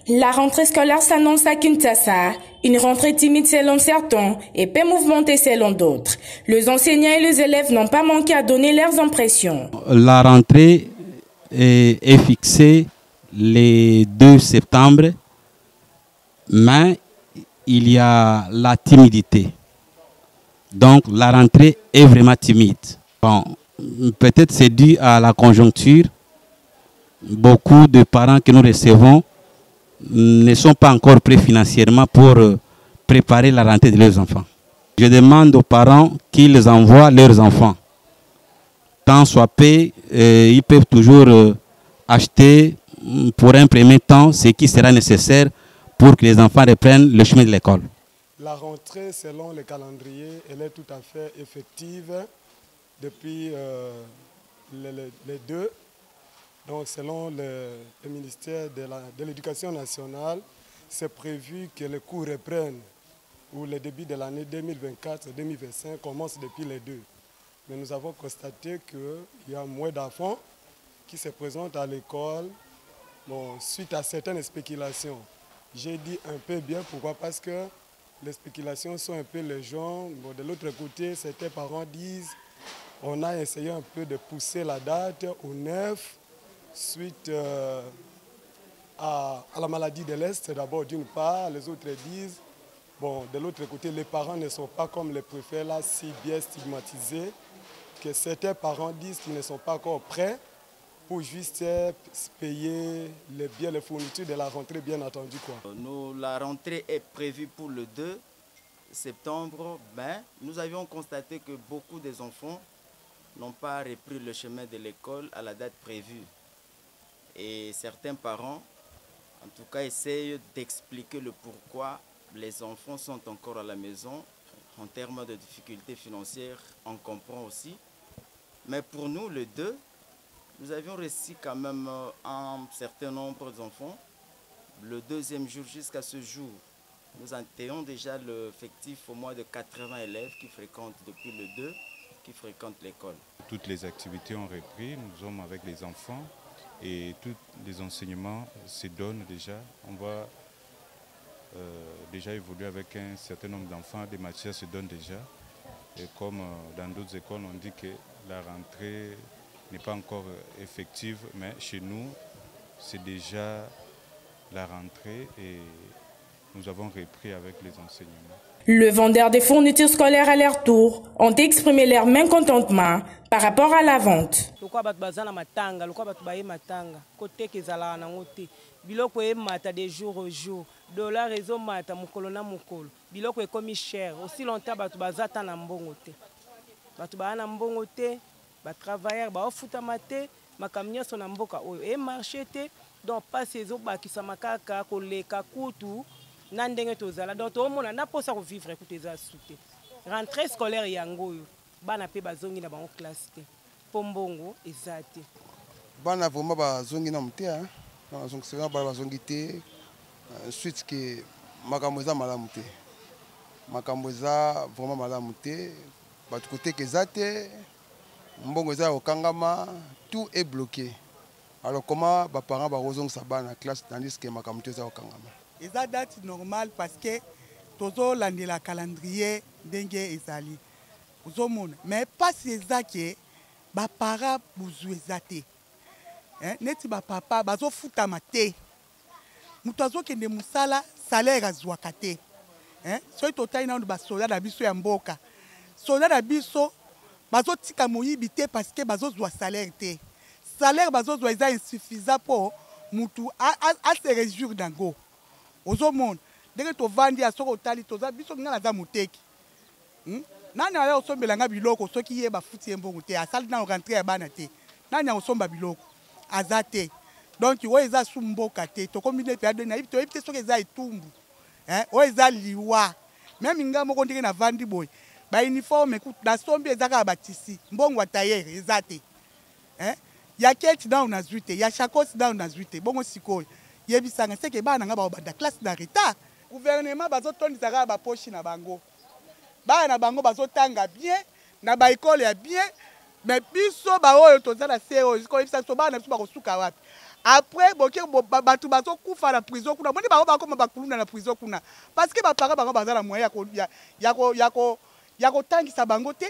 La rentrée scolaire s'annonce à Kinshasa. Une rentrée timide selon certains et peu mouvementée selon d'autres. Les enseignants et les élèves n'ont pas manqué à donner leurs impressions. La rentrée est fixée le 2 septembre, mais il y a la timidité. Donc la rentrée est vraiment timide. Bon, peut-être c'est dû à la conjoncture. Beaucoup de parents que nous recevons ne sont pas encore prêts financièrement pour préparer la rentrée de leurs enfants. Je demande aux parents qu'ils envoient leurs enfants. Tant soit peu, ils peuvent toujours acheter pour un premier temps ce qui sera nécessaire pour que les enfants reprennent le chemin de l'école. La rentrée, selon le calendrier, elle est tout à fait effective depuis les 2. Donc, selon le ministère de l'Éducation nationale, c'est prévu que les cours reprennent ou le début de l'année 2024-2025 commence depuis les 2. Mais nous avons constaté qu'il y a moins d'enfants qui se présentent à l'école suite à certaines spéculations. J'ai dit un peu bien, pourquoi? Parce que les spéculations sont un peu légion. De l'autre côté, certains parents disent on a essayé un peu de pousser la date au 9 suite à la maladie de l'Est d'abord d'une part. Les autres disent, de l'autre côté, les parents ne sont pas comme les préfets là, si bien stigmatisés, que certains parents disent qu'ils ne sont pas encore prêts pour juste payer les fournitures de la rentrée, bien entendu. La rentrée est prévue pour le 2 septembre, mais nous avions constaté que beaucoup des enfants n'ont pas repris le chemin de l'école à la date prévue. Et certains parents, en tout cas, essayent d'expliquer le pourquoi les enfants sont encore à la maison. En termes de difficultés financières, on comprend aussi. Mais pour nous, le 2, nous avions reçu quand même un certain nombre d'enfants. Le deuxième jour jusqu'à ce jour, nous atteignons déjà l'effectif au moins de 80 élèves qui fréquentent depuis le 2, qui fréquentent l'école. Toutes les activités ont repris, nous sommes avec les enfants et tous les enseignements se donnent déjà. On va déjà évoluer avec un certain nombre d'enfants, des matières se donnent déjà. Et comme dans d'autres écoles, on dit que la rentrée n'est pas encore effective, mais chez nous, c'est déjà la rentrée et nous avons repris avec les enseignements. Le vendeur des fournitures scolaires à leur tour ont exprimé leur mécontentement par rapport à la vente. Biloko e mata de jour au jour, dollar ezo mata mukolo na mukolo. Biloko e komi cher, aussi longtemps batu bazata na mbongo te. Batu ba na mbongo te, ba travailleur ba ofuta mate, makamnya so na mboka oyo e marché te, donc passe ezo bakisa makaka koleka kutu na ndenge tozala. Donc to mona na posa ko vivre kutu eza sute. Rentrée scolaire yango yo, bana pe bazongi na bango classe te. Pombongo ezate. Bana vraiment bazongi na mte hein. Donc c'est bazongité suite que makamboza malamuté makamboza vraiment malamuté batu côté que zate mbongo za okangama tout est bloqué. Alors comment ba parents ba rozong sa bana classe tandis que makamboza za okangama eza date normale parce que tozo landela calendrier ndenge ezali uzomona mais pas eza que ba parents buzu ezate. Neti ba papa bazo futa mate mutu azokende musala salaire azwaka te soki totai nano basoda na biso ya mboka soda na biso bazotika moyibi te parce que bazozwa salaire te salaire bazozwa eza insuffisant po mutu ase réjouir dango ozomona ndenge tovandi ya soki otali toza biso ngana za moteki nani ala osombelanga biloko soki ye bafuti ye mbongo te asali na rentrée ya bana te nani akosomba biloko azate donc oyo eza sumboka te tokomi ne pe na toyebi te soki eza etumbu oyo eza liwa même nga moko ndenge na vandi boye ba uniforme na sombi eza kaka batisi mbongo ya tailleur eza te ya keti na unazwi te ya chakosi na unazwi te bongo sikoyo yebisanga seke bana nga babanda classe na retard gouvernement bazotondisa kaka baposhi na bango bana na bango bazotanga bien na ba école ya bien. Mais biso ba oyo toza na CEO ko ifisa so bana biso ba kosuka wapi après bato bazokufa na prison kuna moni bango bakoma bakuluna na prison kuna parce que baparents bango baza na moyen ya kotangisa bango te